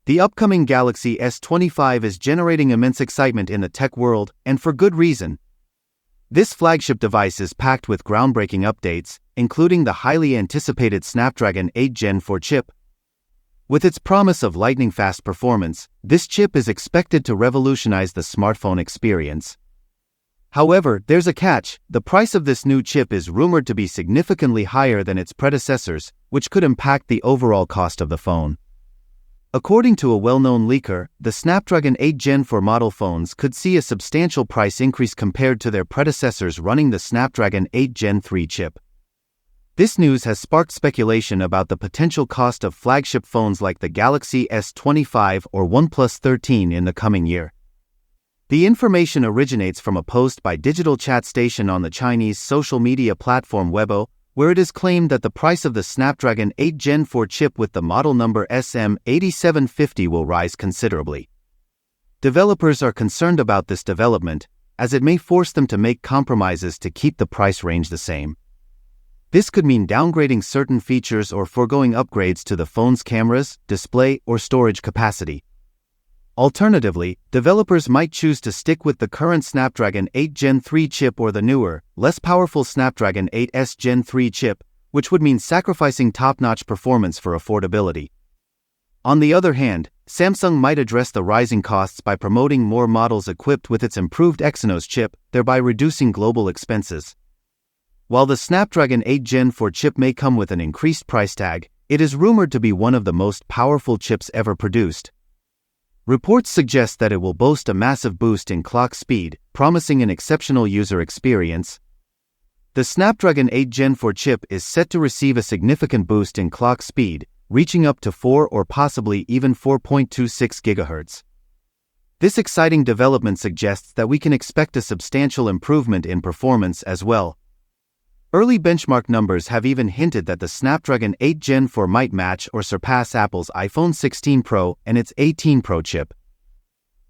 The upcoming Galaxy S25 is generating immense excitement in the tech world, and for good reason. This flagship device is packed with groundbreaking updates, including the highly anticipated Snapdragon 8 Gen 4 chip. With its promise of lightning-fast performance, this chip is expected to revolutionize the smartphone experience. However, there's a catch: the price of this new chip is rumored to be significantly higher than its predecessors, which could impact the overall cost of the phone. According to a well-known leaker, the Snapdragon 8 Gen 4 model phones could see a substantial price increase compared to their predecessors running the Snapdragon 8 Gen 3 chip. This news has sparked speculation about the potential cost of flagship phones like the Galaxy S25 or OnePlus 13 in the coming year. The information originates from a post by Digital Chat Station on the Chinese social media platform Weibo, where it is claimed that the price of the Snapdragon 8 Gen 4 chip with the model number SM8750 will rise considerably. Developers are concerned about this development, as it may force them to make compromises to keep the price range the same. This could mean downgrading certain features or foregoing upgrades to the phone's cameras, display, or storage capacity. Alternatively, developers might choose to stick with the current Snapdragon 8 Gen 3 chip or the newer, less powerful Snapdragon 8S Gen 3 chip, which would mean sacrificing top-notch performance for affordability. On the other hand, Samsung might address the rising costs by promoting more models equipped with its improved Exynos chip, thereby reducing global expenses. While the Snapdragon 8 Gen 4 chip may come with an increased price tag, it is rumored to be one of the most powerful chips ever produced. Reports suggest that it will boast a massive boost in clock speed, promising an exceptional user experience. The Snapdragon 8 Gen 4 chip is set to receive a significant boost in clock speed, reaching up to 4 or possibly even 4.26 GHz. This exciting development suggests that we can expect a substantial improvement in performance as well. Early benchmark numbers have even hinted that the Snapdragon 8 Gen 4 might match or surpass Apple's iPhone 16 Pro and its 18 Pro chip.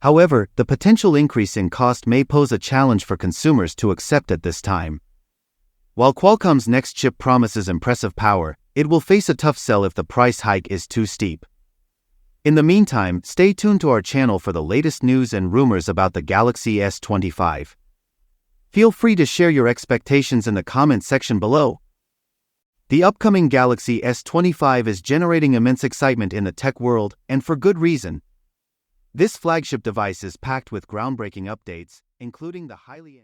However, the potential increase in cost may pose a challenge for consumers to accept at this time. While Qualcomm's next chip promises impressive power, it will face a tough sell if the price hike is too steep. In the meantime, stay tuned to our channel for the latest news and rumors about the Galaxy S25. Feel free to share your expectations in the comment section below. The upcoming Galaxy S25 is generating immense excitement in the tech world, and for good reason. This flagship device is packed with groundbreaking updates, including the highly